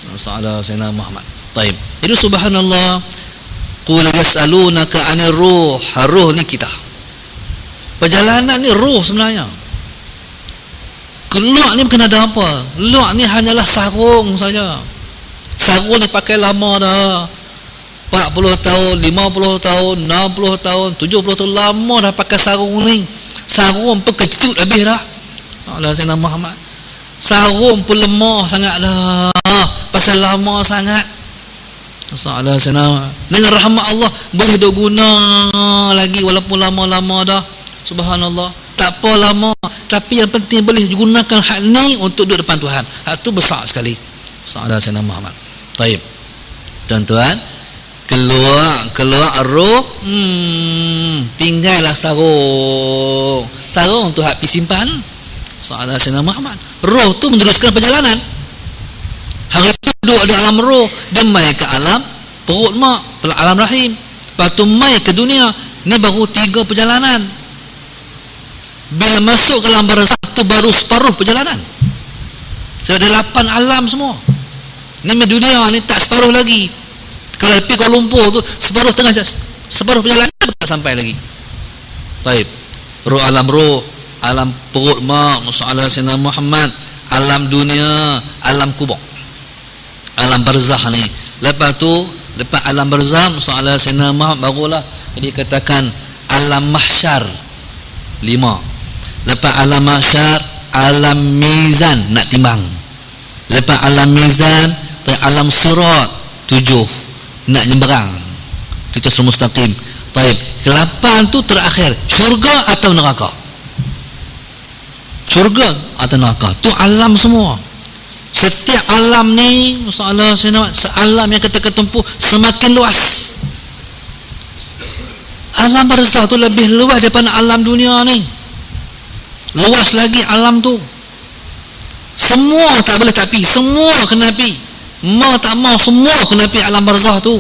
Sallallahu Sayyidina Muhammad. Taib. Jadi subhanallah, qul yas'alunaka 'anir ruh. Ruh ni kita. Perjalanan ni ruh sebenarnya. Keluar ni bukan ada apa. Keluar ni hanyalah sarung saja. Sarung ni pakai lama dah. 40 tahun, 50 tahun, 60 tahun, 70 tahun, lama dah pakai sarung ni. Sarung pun kecut habis dah. Allah Sayyidina Muhammad. Sarung pun lemah sangat dah. Pasal lama sangat. Allah Sayyidina. Dengan rahmat Allah boleh duk guna lagi walaupun lama-lama dah. Subhanallah. Tak apa lama, tapi yang penting boleh gunakan hak ni untuk duduk depan Tuhan. Hak tu besar sekali. Allah Sayyidina Muhammad. Taib. Tuan-tuan, keluar roh, tinggallah sarung. Sarung tu hak pergi simpan. Sallallahu Sayyidina Muhammad. Roh tu meneruskan perjalanan. Hari tu duduk di alam roh, dia mai ke alam perut mak, alam rahim. Lepas tu mai ke dunia. Ni baru 3 perjalanan. Bila masuk ke alam barzakh tu baru separuh perjalanan. Sudah ada 8 alam semua. Ni dunia ni tak separuh lagi. Kalau pergi Kuala Lumpur tu separuh perjalanan tak sampai lagi. Baik. Alam roh, alam perut mak, Sallallahu Sayyidina Muhammad, alam dunia, alam kubur, alam barzakh ni. Lepas tu, lepas alam barzakh, Sallallahu Sayyidina Muhammad, barulah dikatakan alam mahsyar 5. Lepas alam mahsyar, alam mizan, nak timbang. Lepas alam mizan, alam sirat 7, nak nyeberang. Itu mustaqim. Baik, ke-8 tu terakhir, syurga atau neraka. Syurga atau neraka, tu alam semua. Setiap alam ni, masalah alam yang kita ketempuh semakin luas. Alam barzakh tu lebih luas daripada alam dunia ni. Luas lagi alam tu. Semua tak boleh tak pi, semua kena pi. Mau tak mau semua kena pi alam barzakh tu.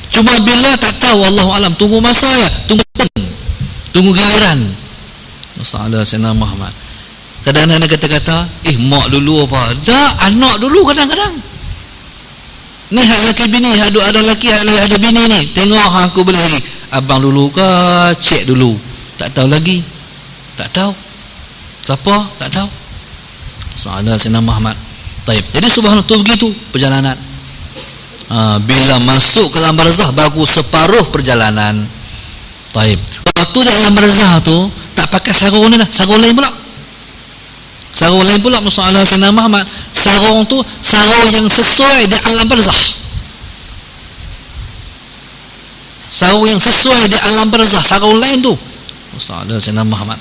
Cuma bila tak tahu, Allahu alam, tunggu masa ya, tunggu giliran. Masalah Sayyidina Muhammad. Kadang-kadang kata-kata, mak dulu apa? Dah, anak dulu kadang-kadang. Ni hak laki bini, hak ada laki, hak ada bini ni. Tengok aku boleh lagi. Abang dulu ke, cik dulu. Tak tahu lagi. Tak tahu. Siapa? Tak tahu. Sallallahu Sayyidina Muhammad. Taib. Jadi subhanallah tu begitu perjalanan. Bila masuk ke alam barzakh baru separuh perjalanan. Taib. Waktu di alam barzakh tu tak pakai sarung ni dah, sarung lain pula. Sarung lain pula Sallallahu Sayyidina Muhammad. Sarung tu sarung yang sesuai di alam barzakh. Sarung yang sesuai di alam barzakh, sarung lain tu Sallallahu Sayyidina Muhammad.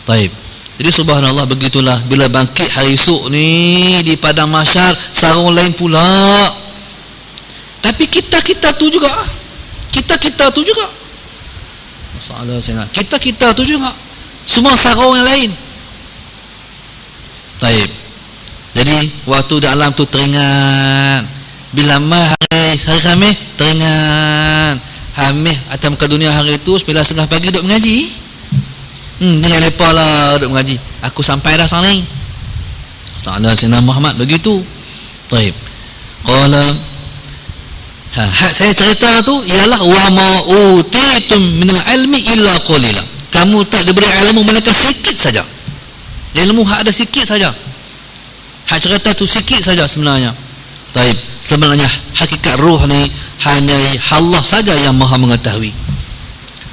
Taib. Jadi subhanallah, begitulah bila bangkit hari esok ni di padang mahsyar, sarung lain pula. Tapi kita tu juga. Kita tu juga. Masalah saya. Kita tu juga. Semua sarung yang lain. Taib. Jadi waktu di alam tu teringat. Bila hari Khamis teringat. Khamis atau ke dunia hari itu 9:30 pagi duduk mengaji. Jangan lepas lah duduk mengaji. Aku sampai dah sana ni. Sallallahu Sayyidina Muhammad begitu. Baik. Qala hak saya cerita tu ialah wa ma utitum minal ilmi illa qalila. Kamu tak diberi ilmu melainkan sikit saja. Ilmu hak ada sikit saja. Hak cerita tu sikit saja sebenarnya. Baik. Sebenarnya hakikat ruh ni hanya Allah saja yang Maha mengetahui.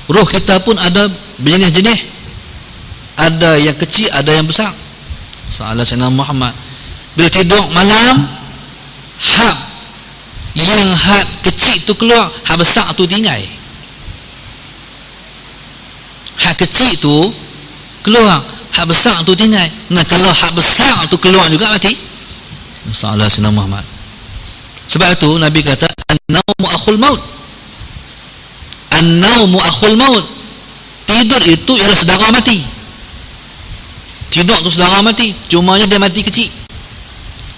Ruh kita pun ada berjenis-jenis. Ada yang kecil, ada yang besar. Sallallahu Sayyidina Muhammad. Bila tidur malam, yang hak kecil tu keluar, hak besar tu tinggal. Hak kecil tu keluar, hak besar tu tinggal. Nah, kalau hak besar tu keluar juga mati. Sallallahu Sayyidina Muhammad. Sebab itu Nabi kata, an-naumu akhul maut. An-naumu akhul maut. Tidur itu ialah saudara mati. Tidur tu saudara mati, cumanya dia mati kecil.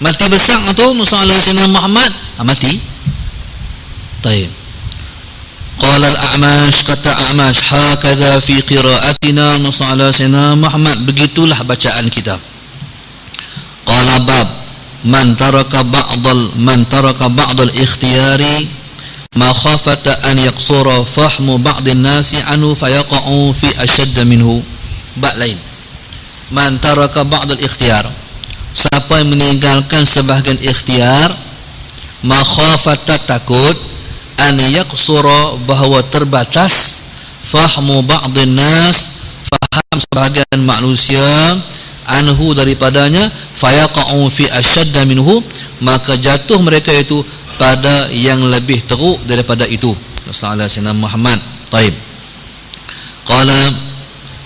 Mati besar tu Sallallahu Sayyidina Muhammad mati. Taib. Qala al-A'mash, kata A'mash, hakadha fi qira'atina Sallallahu Sayyidina Muhammad, begitulah bacaan kita. Qala bab, man taraka ba'dal ikhtiyari makhafata an yaqsura fahmu ba'din nasi anhu fayaqa'u fi ashadda minhu. Bab lain, man taraka ba'dal ikhtiyar, siapa yang meninggalkan sebahagian ikhtiar, makhafata takut, an yaqsura bahawa terbatas, fahmu ba'din nas faham sebahagian manusia, anhu daripadanya, fayaqa'u fi ashadda minhu, maka jatuh mereka itu pada yang lebih teruk daripada itu. Sallallahu alaihi Muhammad. Taib. Qala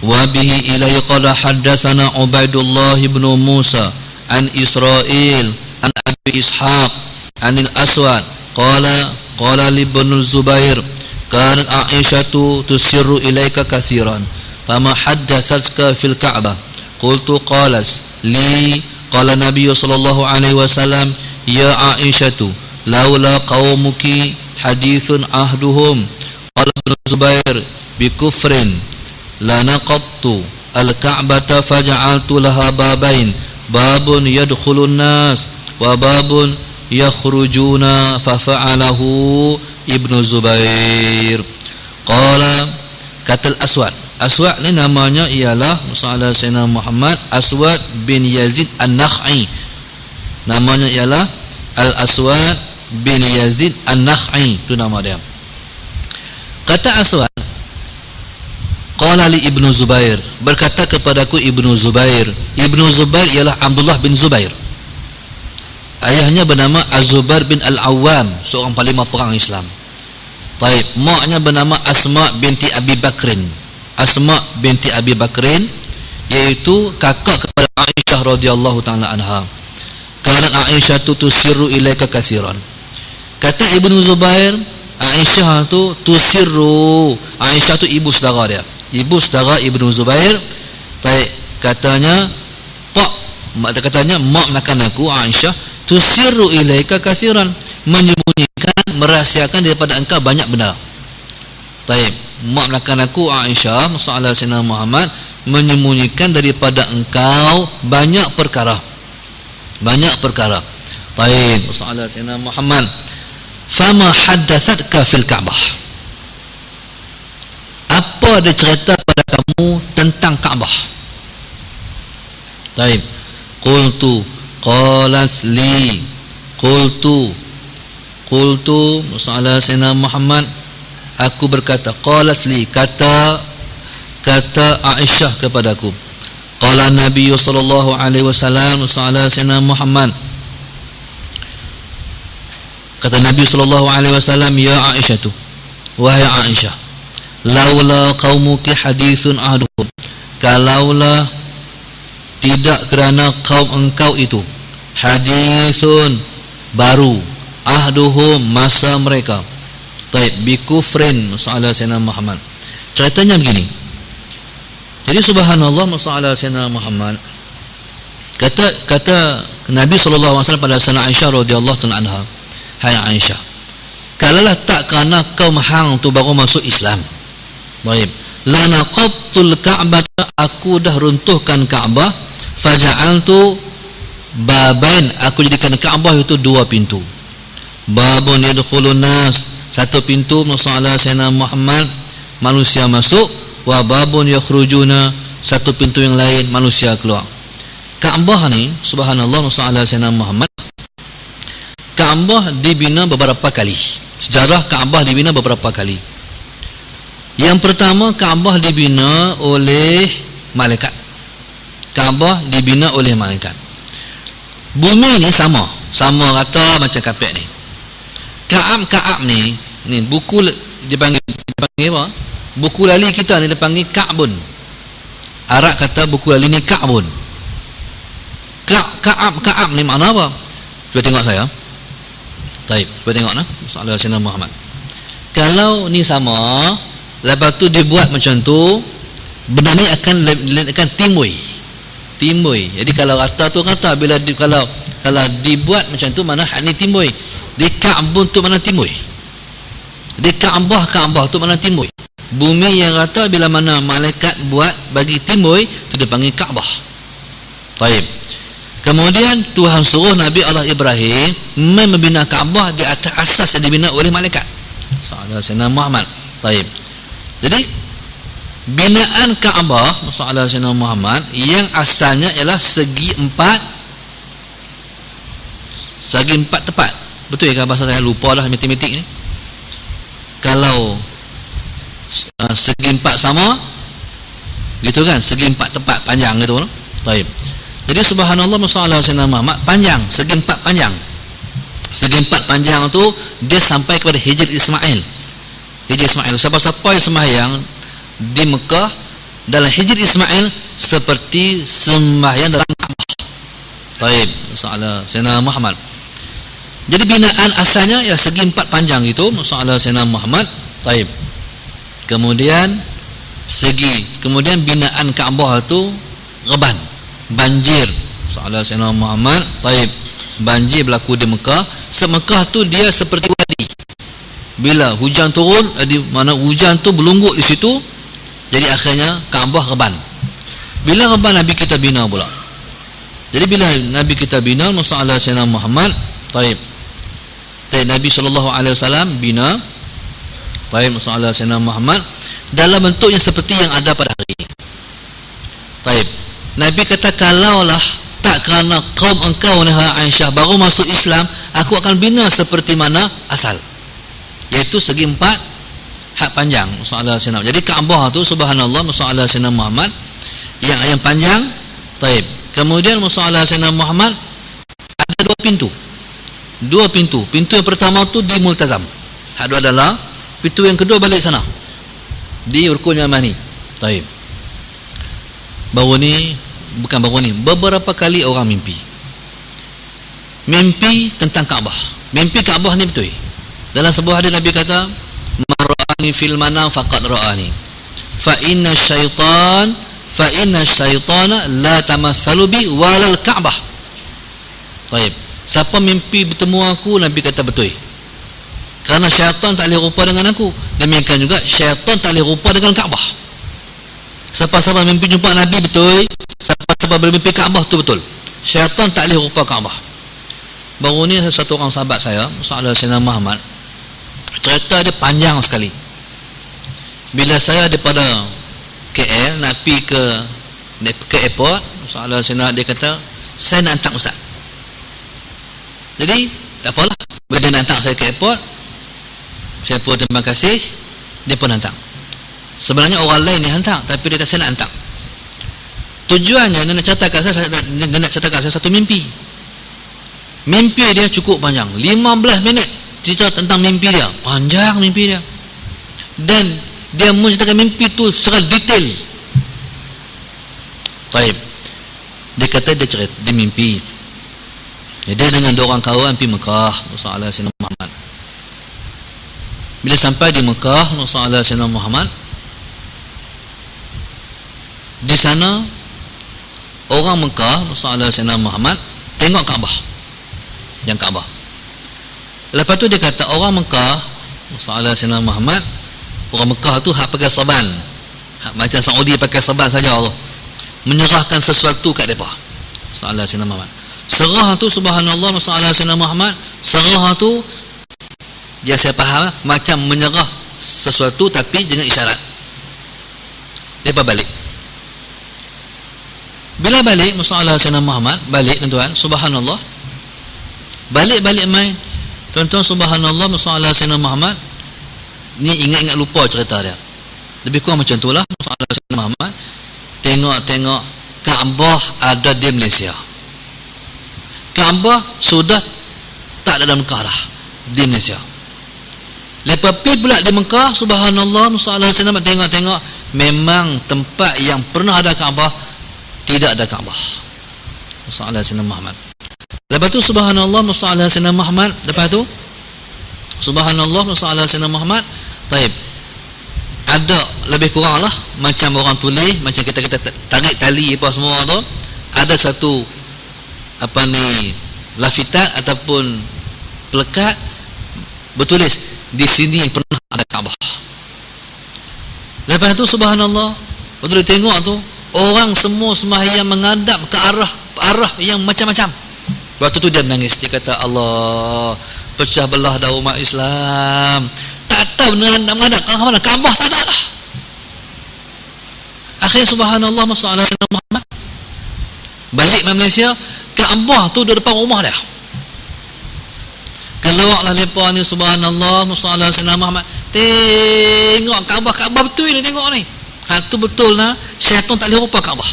wa bihi ilai qala haddatsana Ubaidullah ibn Musa an Israil an Abi Ishaq an al-Aswad qala li ibn Zubair kanat Aisyatu tusirru ilaika katsiran fama haddatsatka fil Ka'bah qultu qalas li qala Nabi sallallahu alaihi wasallam ya Aisyatu laula qaumuki hadithun ahduhum qala ibn Zubair bi kufrin lanaqattu al-Ka'bata faja'altu laha babain babun yadkhulun nas wa babun yakhrujuna fafa'alahu ibnu Zubair. Qala katal Aswad, Aswad ni namanya ialah Musa Sayyidina Muhammad Aswad bin Yazid An-Nakh'i, namanya ialah Al-Aswad bin Yazid An-Nakh'i, itu nama dia. Kata Aswad, qala li ibnu Zubair, berkata kepadaku ibnu Zubair. Ibnu Zubair ialah Abdullah bin Zubair, ayahnya bernama Az-Zubair bin Al-Awwam, seorang panglima perang Islam. Taib, maknya bernama Asma binti Abi Bakrin, Asma binti Abi Bakrin, iaitu kakak kepada Aisyah radhiyallahu taala anha. Karena Aisyah tu tusirru ilaika katsiran. Kata ibnu Zubair, Aisyah tu tusirru, Aisyah tu ibu saudara dia, ibu saudara ibnu Zubair. Taib, katanya mak makan aku Aisyah tusirru ilaika katsiran, menyembunyikan, merahsiakan daripada engkau banyak benda. Taib, mak makan aku Aisyah sallallahu alaihi wasallam Muhammad menyembunyikan daripada engkau banyak perkara, banyak perkara. Taib, sallallahu alaihi wasallam Muhammad, fama haddatsatka fil Ka'bah, apa dia cerita pada kamu tentang Ka'bah? Taib, qultu qalat li, qultu Musa Sayyidina Muhammad, aku berkata, qalat li, kata Aisyah kepadaku, qala Nabi sallallahu alaihi wasallam Musa Sayyidina Muhammad, kata Nabi sallallahu alaihi wasallam, ya Aisyah tu, wahai Aisyah, laula qaumuki hadithun ahduhum, kalaulah tidak kerana kaum engkau itu hadithun baru, ahduhum masa mereka, taib, bikufrin sallallahu alaihi wasallam Muhammad. Ceritanya begini. Jadi subhanallah, sallallahu alaihi wasallam Muhammad kata Nabi sallallahu alaihi wasallam pada sana Aisyah radhiyallahu taala anha, hai Aisyah, kalaulah tak kerana kaum hang tu baru masuk Islam, taib, lanaqattul Ka'bah, aku dah runtuhkan Ka'bah, faja'altu babain, aku jadikan Ka'bah itu dua pintu, babun yadkhulun nas, satu pintu masalah Sayyidina Muhammad manusia masuk, wa babun yakhrujuna, satu pintu yang lain manusia keluar. Ka'bah ni subhanallah masalah Sayyidina Muhammad, Ka'bah dibina beberapa kali. Sejarah Ka'bah dibina beberapa kali. Yang pertama, Ka'bah dibina oleh malaikat. Ka'bah dibina oleh malaikat. Bumi ni sama rata macam kapek ni. Ka'ab ni buku dipanggil apa? Buku lali kita ni dipanggil Ka'bun. Arab kata buku lali ni Ka'bun. Ka'ab ni makna apa? Cuba tengok saya. Taib, cuba tengok nah. Sallallahu alaihi wasallam Muhammad. Kalau ni sama, lepas tu dibuat macam tu, benda ni akan timbul. Jadi kalau rata tu kata, bila kalau dibuat macam tu, mana hak ni timbul. Di Ka'bun tu mana timbul. Di Ka'bah tu mana timbul. Bumi yang rata bila mana malaikat buat bagi timbul, tu dipanggil Ka'bah. Taib. Kemudian Tuhan suruh Nabi Allah Ibrahim membina Kaabah di atas asas yang dibina oleh malaikat. Sallallahu Sayyidina Muhammad. Taib. Jadi binaan Kaabah Sallallahu Sayyidina Muhammad yang asalnya ialah segi empat tepat. Betul ya bahasa saya, lupa lah matematik ni. Kalau segi empat sama gitu kan, segi empat tepat panjang gitu lah. Taib. Jadi subhanallah masallah Sayyidina Muhammad panjang, segi empat panjang. Segi empat panjang tu dia sampai kepada Hijr Ismail. Hijr Ismail, siapa-siapa yang sembahyang di Mekah dalam Hijr Ismail seperti sembahyang dalam Kaabah. Taib, masallah Sayyidina Muhammad. Jadi binaan asalnya ya segi empat panjang itu masallah Sayyidina Muhammad. Taib. Kemudian binaan Kaabah tu reban, banjir. Soalan Sayyidina Muhammad. Taib. Banjir berlaku di Mekah. Mekah tu dia seperti wadi. Bila hujan turun, di mana hujan tu berlunggut di situ, jadi akhirnya Kaabah reban. Bila reban, Nabi kita bina pula. Jadi bila Nabi kita bina masalah Sayyidina Muhammad. Taib. Nabi SAW bina. Taib masalah Sayyidina Muhammad dalam bentuk yang seperti yang ada pada hari ini. Taib. Nabi kata, kalaulah tak kerana kaum engkau nahai Aisyah baru masuk Islam, aku akan bina seperti mana asal, iaitu segi empat hak panjang masalah Sayyidina. Jadi Kaabah tu subhanallah masalah Sayyidina Muhammad yang panjang. Taib. Kemudian masalah Sayyidina Muhammad ada dua pintu. Pintu yang pertama tu di Multazam, hak dua adalah. Pintu yang kedua balik sana di Rukun Yamani. Taib. Beberapa kali orang mimpi tentang Kaabah. Mimpi Kaabah ni betul. Dalam sebuah hadis Nabi kata, "Mar'ani fil manam faqad ra'ani. Fa inna syaitana la tamatsalu bi walal Ka'bah." Taib. Siapa mimpi bertemu aku, Nabi kata betul. Kerana syaitan tak boleh rupa dengan aku. Demikian juga syaitan tak boleh rupa dengan Kaabah. Siapa-siapa mimpi jumpa Nabi betul, siapa-siapa bermimpi Kaabah tu betul. Syaitan tak boleh rupa Kaabah. Baru ni satu orang sahabat saya, Sayyidina Muhammad, cerita dia panjang sekali. Bila saya daripada KL nak pergi ke airport, Sayyidina dia kata, saya nak hantar Ustaz. Jadi tak apalah, bila dia nak hantar saya ke airport, saya pun terima kasih, dia pun hantar. Sebenarnya orang lain yang hantar, tapi dia kata saya nak hantar. Tujuannya dia nak ceritakan saya satu mimpi. Mimpi dia cukup panjang, 15 minit cerita tentang mimpi dia. Panjang mimpi dia. Dan dia menceritakan mimpi tu secara detail. Baik. Dia kata dia mimpi. Dia dengan dua orang kawan pergi Mekah, Rasulullah Sayyidina Muhammad. Bila sampai di Mekah, Rasulullah Sayyidina Muhammad, di sana orang Mekah, Rasulullah Sayyidina Muhammad tengok Kaabah. Yang Kaabah. Lepas tu dia kata orang Mekah, Rasulullah Sayyidina Muhammad, orang Mekah tu hak pakai saban. Hak macam Saudi pakai saban saja tu. Menyerahkan sesuatu kat depa. Rasulullah Sayyidina Muhammad. Serah tu subhanallah Rasulullah Sayyidina Muhammad, serah tu dia saya faham macam menyerah sesuatu tapi dengan isyarat. Depa balik. Bila balik Rasulullah Sayyidina Muhammad balik tuan-tuan, subhanallah. Balik main. Tuan-tuan subhanallah Rasulullah Sayyidina Muhammad ni ingat lupa cerita dia. Lebih kurang macam itulah Rasulullah Sayyidina Muhammad tengok Kaabah ada di Malaysia. Kaabah sudah tak ada dalam Mekah dah, di Malaysia. Lepas pergi pula di Mekah, subhanallah Rasulullah Sayyidina Muhammad tengok memang tempat yang pernah ada Kaabah tidak ada Kaabah. Rasulullah Sayyidina Muhammad. Lepas tu subhanallah Rasulullah Sayyidina Muhammad, lepas tu subhanallah Rasulullah Sayyidina Muhammad, taib. Ada lebih kurang lah macam orang tulis, macam kita tarik tali apa semua tu, ada satu lafitat ataupun pelekat bertulis di sini pernah ada Kaabah. Lepas tu subhanallah, waktu dia tengok tu Orang semua sembahyang menghadap ke arah yang macam-macam. Waktu tu dia menangis. Dia kata, Allah, pecah belah dah umat Islam. Tak tahu nak menghadap ke mana. Kaabah tak ada lah. Akhirnya subhanallah, masalah Muhammad balik ke Malaysia. Kaabah tu di depan rumah dia. Keluarlah lepas ni, subhanallah, masalah Muhammad. Tengok Kaabah betul ni, tengok ni. Tu betul lah, syaitan tak boleh rupa Kaabah.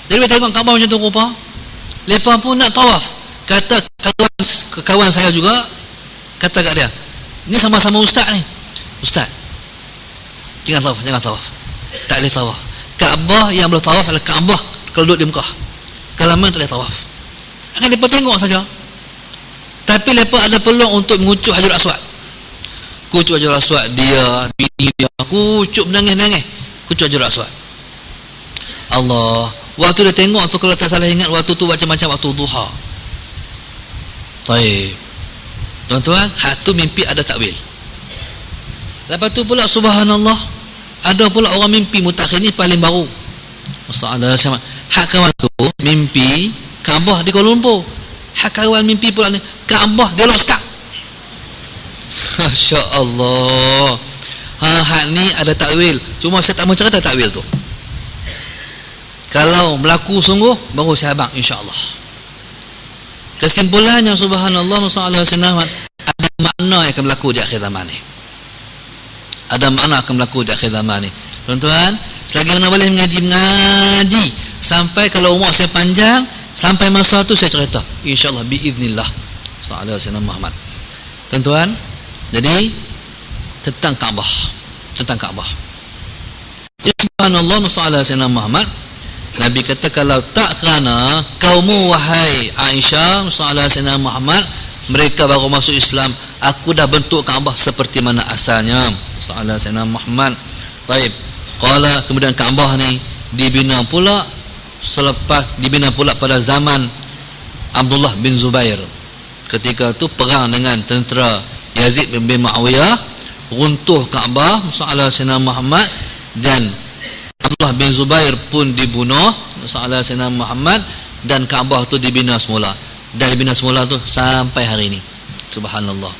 Jadi bila tengok Kaabah macam tu rupa, lepas pun nak tawaf. Kata kawan saya juga, kata kat dia, ni sama-sama ustaz ni. Ustaz, jangan tawaf. Tak boleh tawaf. Kaabah yang boleh tawaf adalah Kaabah kalau duduk di Mekah. Kalau mana tak boleh tawaf. Akan mereka tengok saja. Tapi mereka ada peluang untuk mengucuk Hajar Aswad. Kucuk Hajar Aswad, dia, bini dia, kucuk menangis-nangis, kucuk Hajar Aswad. Allah, waktu dia tengok tu, kalau tak salah ingat, waktu tu macam-macam waktu duha. Baik, tuan-tuan, hak tu mimpi ada takwil. Lepas tu pula subhanallah, ada pula orang mimpi mutakhir ni paling baru. Masalah sama. Hak kawan tu mimpi Kaabah di Kuala Lumpur. Hak kawan mimpi pula ni Kaabah dia Loskak. Masya Allah. Hak ni ada takwil. Cuma saya tak mau cerita takwil tu. Kalau berlaku sungguh, baru saya abang insya-Allah. Kesimpulannya subhanallah, masalah senawat, ada makna yang akan berlaku di akhir zaman ni. Ada makna akan berlaku di akhir zaman ni. Tuan-tuan, selagi mana boleh mengaji sampai kalau umur saya panjang, sampai masa tu saya cerita insya-Allah biiznillah. Sallallahu alaihi Muhammad. Tuan-tuan, jadi tentang Kaabah. Ya subhanallah, masalah Sayyidina Muhammad, Nabi kata, kalau tak kerana kaummu wahai Aisyah, masalah Sayyidina Muhammad, mereka baru masuk Islam, aku dah bentuk Kaabah seperti mana asalnya. Masalah Sayyidina Muhammad. Baik. Qala, kemudian Kaabah ni dibina pula pada zaman Abdullah bin Zubair. Ketika tu perang dengan tentera Yazid bin Muawiyah, runtuh Kaabah, masalah Sayyidina Muhammad, dan Abdullah bin Zubair pun dibunuh, masalah Sayyidina Muhammad, dan Kaabah tu dibina semula. Dan dibina semula tu sampai hari ini. Subhanallah.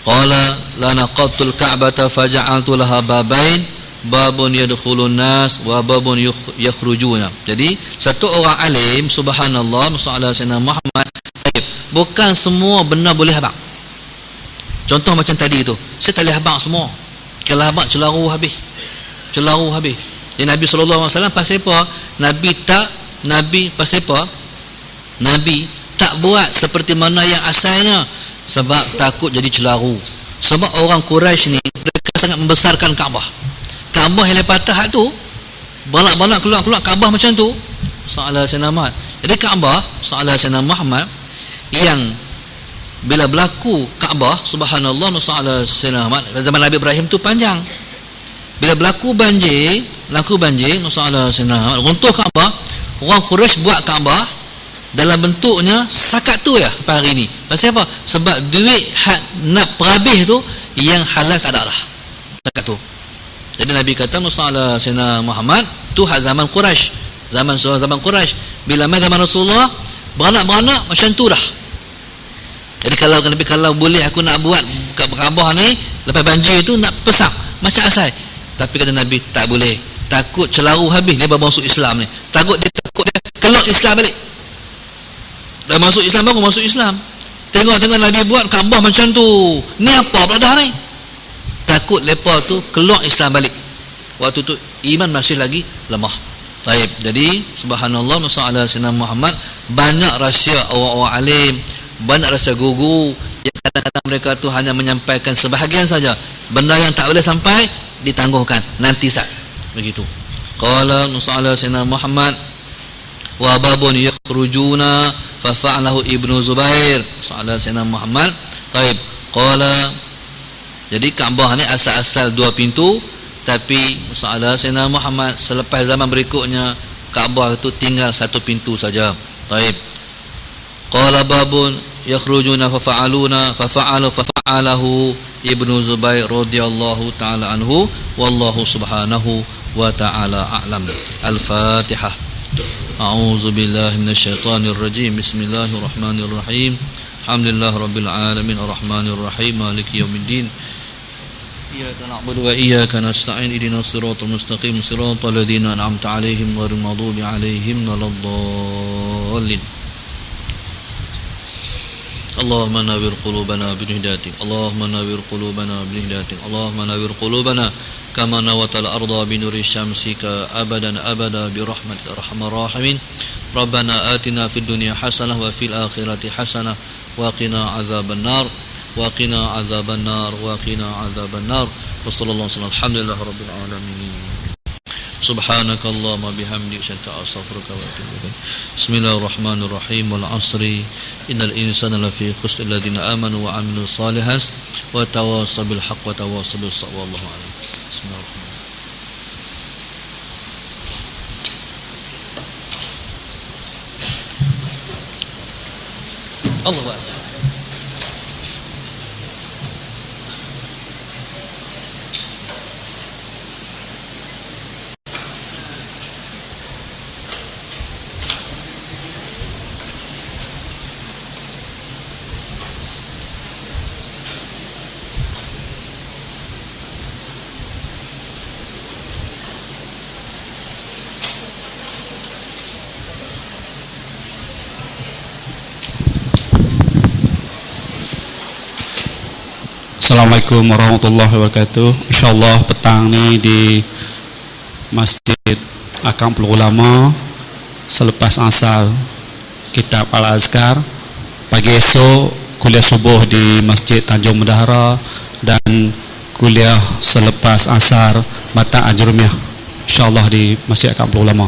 Qala la naqatul Ka'bata faja'altu laha babain, babun yadkhulun nas wa babun yakhrujuna. Jadi satu orang alim, subhanallah, masalah Sayyidina Muhammad, bukan semua benda boleh habaq. Contoh macam tadi tu, saya tak boleh habaq semua. Kalau habaq celaru habis. Jadi Nabi SAW pasal apa? Nabi pasal apa? Nabi tak buat seperti mana yang asalnya, sebab takut jadi celaru. Sebab orang Quraisy ni mereka sangat membesarkan Kaabah. Kaabah yang patah tu balak-balak keluar Kaabah macam tu. Salah Sayyidina Muhammad. Jadi Kaabah, salah Sayyidina Muhammad, yang bila berlaku Kaabah, subhanallah, salah Sayyidina Muhammad, zaman Nabi Ibrahim tu panjang. Bila berlaku banjir, masalah Sayyidina Muhammad, runtuh Kaabah, orang Quraisy buat Kaabah dalam bentuknya sakat tu ya hari ni. Pasal apa? Sebab duit nak perhabis tu yang halal tak ada lah sakat tu. Jadi Nabi kata, masalah Sayyidina Muhammad tu hak zaman Quraisy, zaman Quraisy. Bila mai zaman Rasulullah, beranak macam tu dah. Jadi kalau Nabi, kalau boleh aku nak buat kat Kaabah ni lepas banjir tu nak pesang macam asal. Tapi kata Nabi, tak boleh. Takut celaru habis dia baru masuk Islam ni. Takut dia keluar Islam balik. Dah masuk Islam, baru masuk Islam. Tengok Nabi buat Kaabah macam tu. Ni apa pula dah ni? Takut lepas tu keluar Islam balik. Waktu tu iman masih lagi lemah. Taib. Jadi subhanallah, masalah Sayyidina Muhammad, banyak rahsia orang-orang alim, banyak rahsia guru yang kadang-kadang mereka tu hanya menyampaikan sebahagian saja. Benda yang tak boleh sampai ditangguhkan nanti saat begitu. Qala masalah Sayyidina Muhammad, wa babun yakhrujuna fa fa'alahu Ibnu Zubair. Masalah Sayyidina Muhammad. Taib. Qala, jadi Kaabah ni asal-asal dua pintu, tapi masalah Sayyidina Muhammad selepas zaman berikutnya Kaabah itu tinggal satu pintu saja. Taib. Qala babun yakhrujuna fa fa'alahu Ibnu Zubair radhiyallahu taala anhu, wallahu subhanahu wa ta'ala a'lam. Al-Fatihah. A'udzu billahi minasyaitonir rajim. Bismillahirrahmanirrahim. Alhamdulillah rabbil alamin arrahmanir rahim maliki yaumiddin. Iyyaka na'budu wa iyyaka nasta'in ihdinas siratal mustaqim siratal ladzina an'amta 'alaihim ghairil maghdubi 'alaihim waladdallin. Allahumma nawwir qulubana bil hidayatik. Allahumma nawwir qulubana bil hidayatik. Allahumma nawwir qulubana kama nawatal arda bi nuri syamsika abadan abada bi rahmatika arhamar rahimin. Rabbana atina fid dunya hasanah wa fil akhirati hasanah wa qina adzabannar wa qina adzabannar wa qina adzabannar. Wa sallallahu alaihi alhamdulillahi rabbil alamin. Subhanakallahumma bihamdika astaghfiruka wa atubu ilaik. Bismillahirrahmanirrahim. Wal 'asri innal insana lafi khusr illa alladziina aamanu wa 'amilus shalihaat wa tawassaw bil haqqi wa tawassaw bis sabr. Wallahu a'lam. Bismillahirrahmanirrahim. Allahu a'lam. Assalamualaikum warahmatullahi wabarakatuh. InsyaAllah petang ni di Masjid Akampul Ulama selepas asar kitab Al-Azkar. Pagi esok kuliah subuh di Masjid Tanjung Mendahara dan kuliah selepas asar Mata' Ajrumiyah InsyaAllah di Masjid Akampul Ulama.